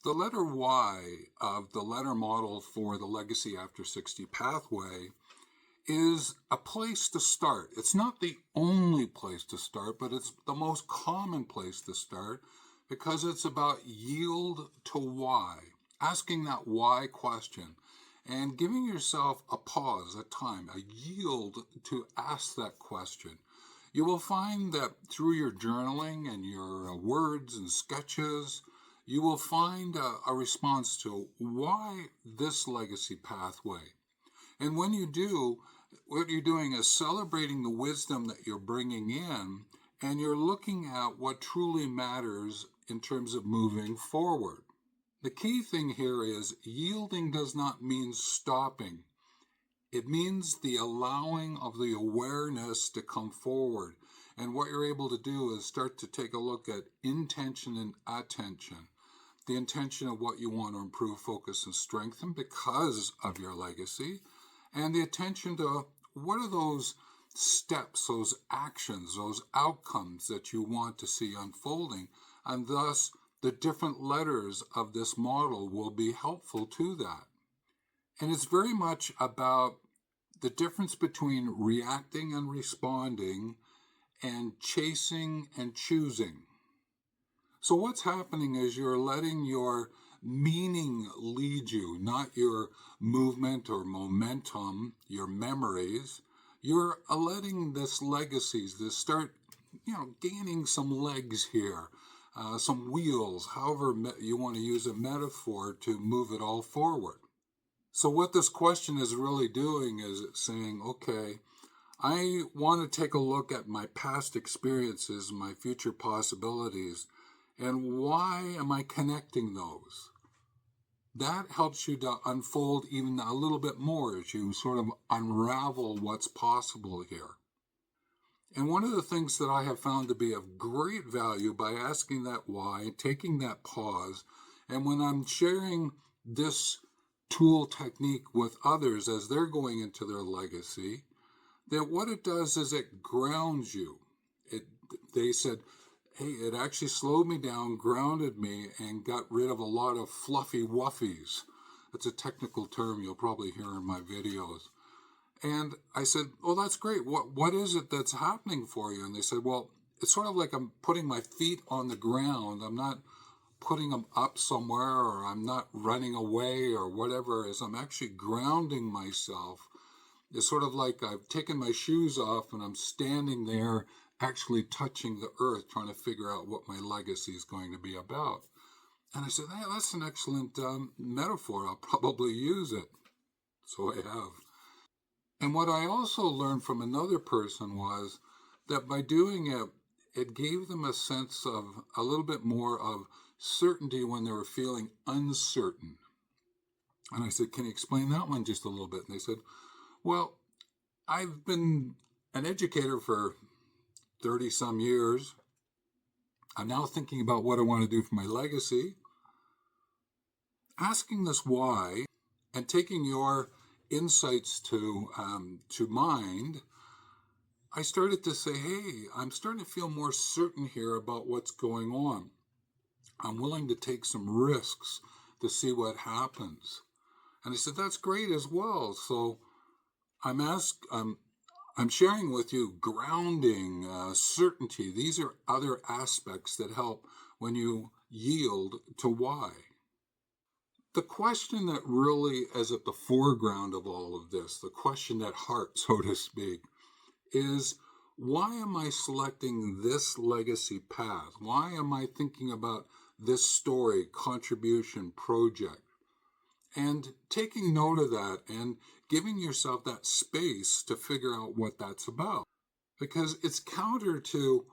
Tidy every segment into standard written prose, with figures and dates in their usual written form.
The letter Y of the letter model for the Legacy After 60 pathway is a place to start. It's not the only place to start, but it's the most common place to start because it's about yield to why, asking that why question and giving yourself a pause, a time, a yield to ask that question. You will find that through your journaling and your words and sketches, you will find a response to why this legacy pathway. And when you do, what you're doing is celebrating the wisdom that you're bringing in, and you're looking at what truly matters in terms of moving forward. The key thing here is yielding does not mean stopping. It means the allowing of the awareness to come forward. And what you're able to do is start to take a look at intention and attention. The intention of what you want to improve, focus, and strengthen because of your legacy. And the attention to what are those steps, those actions, those outcomes that you want to see unfolding. And thus, the different letters of this model will be helpful to that. And it's very much about the difference between reacting and responding and chasing and choosing. So what's happening is you're letting your meaning lead you, not your movement or momentum, your memories. You're letting this legacies, this start, gaining some legs here, some wheels, however you want to use a metaphor to move it all forward. So what this question is really doing is it's saying, okay, I want to take a look at my past experiences, my future possibilities, and why am I connecting those? That helps you to unfold even a little bit more as you sort of unravel what's possible here. And one of the things that I have found to be of great value by asking that why, taking that pause, and when I'm sharing this tool technique with others as they're going into their legacy, that what it does is it grounds you. They said, hey, it actually slowed me down, grounded me, and got rid of a lot of fluffy wuffies. That's a technical term you'll probably hear in my videos. And I said, oh, that's great. What is it that's happening for you? And they said, well, it's sort of like I'm putting my feet on the ground. I'm not putting them up somewhere, or I'm not running away or whatever it is. I'm actually grounding myself. It's sort of like I've taken my shoes off and I'm standing there actually touching the earth, trying to figure out what my legacy is going to be about. And I said, hey, that's an excellent metaphor. I'll probably use it. So I have. And what I also learned from another person was that by doing it, it gave them a sense of a little bit more of certainty when they were feeling uncertain. And I said, can you explain that one just a little bit? And they said, well, I've been an educator for 30 some years. I'm now thinking about what I want to do for my legacy. Asking this why and taking your insights to mind, I started to say, hey, I'm starting to feel more certain here about what's going on. I'm willing to take some risks to see what happens. And I said, that's great as well. So I'm sharing with you grounding, certainty. These are other aspects that help when you yield to why. The question that really is at the foreground of all of this, the question at heart, so to speak, is why am I selecting this legacy path? Why am I thinking about this story, contribution, project? And taking note of that and giving yourself that space to figure out what that's about. Because it's counter to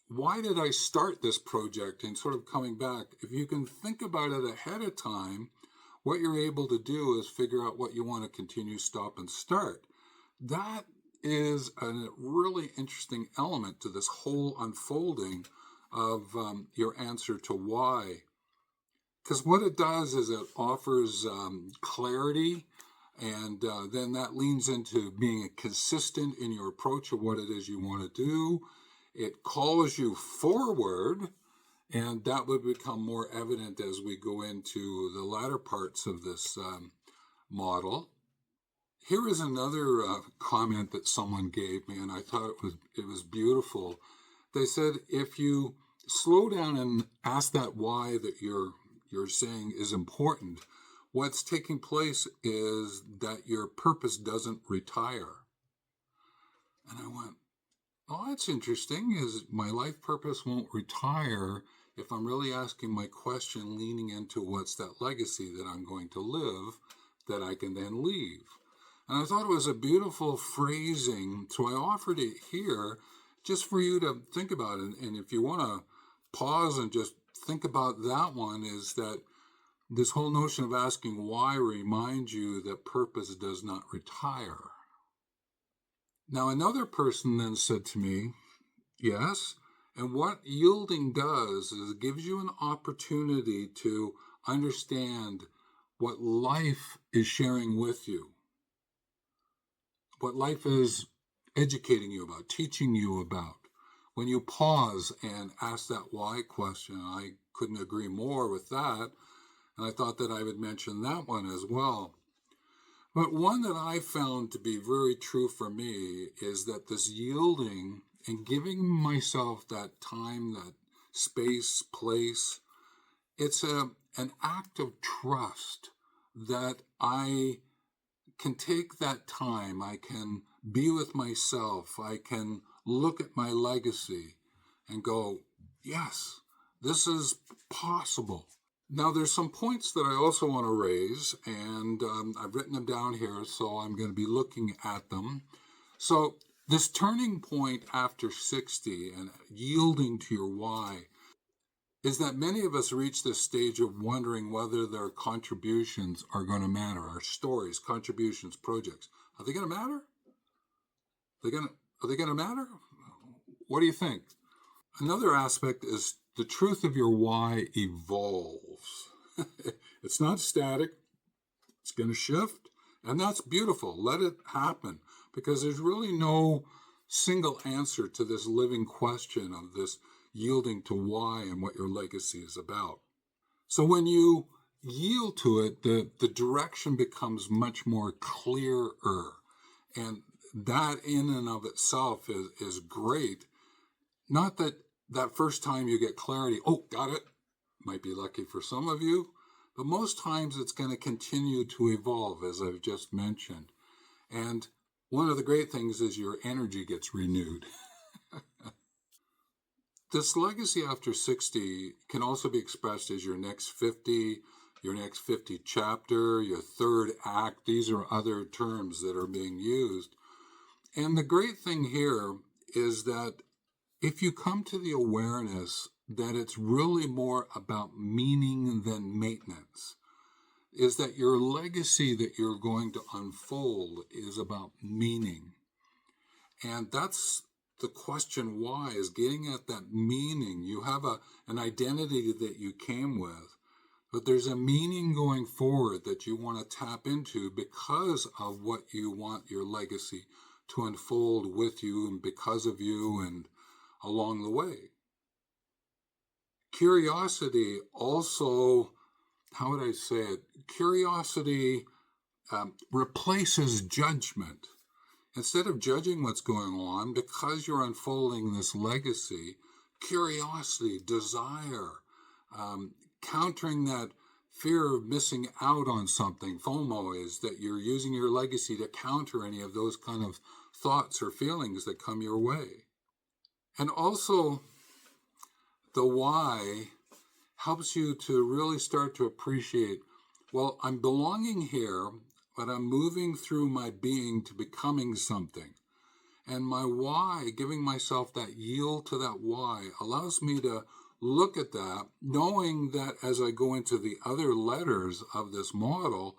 why did I start this project and sort of coming back. If you can think about it ahead of time, what you're able to do is figure out what you want to continue, stop, and start. That is a really interesting element to this whole unfolding of your answer to why. Because what it does is it offers clarity, and then that leans into being consistent in your approach of what it is you want to do. It calls you forward, And that would become more evident as we go into the latter parts of this model. Here is another comment that someone gave me, and I thought it was beautiful. They said, if you slow down and ask that why that you're saying is important, what's taking place is that your purpose doesn't retire. And I went, oh, that's interesting, is my life purpose won't retire if I'm really asking my question, leaning into what's that legacy that I'm going to live that I can then leave. And I thought it was a beautiful phrasing, so I offered it here just for you to think about it. And if you want to pause and just think about that one, is that this whole notion of asking why reminds you that purpose does not retire. Now, another person then said to me, yes, and what yielding does is it gives you an opportunity to understand what life is sharing with you, what life is educating you about, teaching you about. When you pause and ask that why question, I couldn't agree more with that, and I thought that I would mention that one as well. But one that I found to be very true for me is that this yielding and giving myself that time, that space, place, it's an act of trust that I can take that time, I can be with myself, I can look at my legacy and go, yes, this is possible. Now, there's some points that I also want to raise, and I've written them down here, so I'm going to be looking at them. So, this turning point after 60 and yielding to your why is that many of us reach this stage of wondering whether their contributions are going to matter. Our stories, contributions, projects, are they going to matter? Are they going to matter? What do you think? Another aspect is the truth of your why evolves. It's not static. It's going to shift. And that's beautiful. Let it happen, because there's really no single answer to this living question of this yielding to why and what your legacy is about. So when you yield to it, the direction becomes much more clearer. And that in and of itself is great. Not that first time you get clarity, oh, got it, might be lucky for some of you, but most times it's going to continue to evolve, as I've just mentioned. And one of the great things is your energy gets renewed. This legacy after 60 can also be expressed as your next 50, your next 50 chapter, your third act. These are other terms that are being used. And the great thing here is that if you come to the awareness that it's really more about meaning than maintenance, is that your legacy that you're going to unfold is about meaning. And that's the question why, is getting at that meaning. You have an identity that you came with, but there's a meaning going forward that you want to tap into because of what you want your legacy to unfold with you and because of you and along the way. Curiosity also, how would I say it? Curiosity replaces judgment. Instead of judging what's going on, because you're unfolding this legacy, curiosity, desire, countering that fear of missing out on something, FOMO, is that you're using your legacy to counter any of those kind of thoughts or feelings that come your way. And also, the why helps you to really start to appreciate, well, I'm belonging here, but I'm moving through my being to becoming something. And my why, giving myself that yield to that why, allows me to look at that, knowing that as I go into the other letters of this model,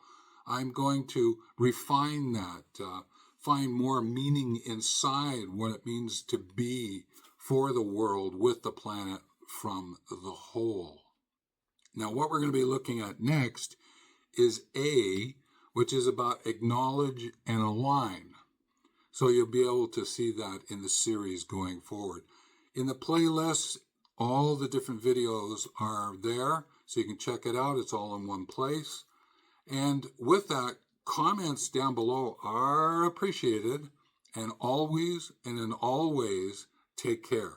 I'm going to refine that, find more meaning inside what it means to be for the world, with the planet, from the whole. Now, what we're going to be looking at next is A, which is about acknowledge and align. So you'll be able to see that in the series going forward. In the playlist, All the different videos are there, so you can check it out. It's all in one place. And with that, comments down below are appreciated. And always and in all ways, take care.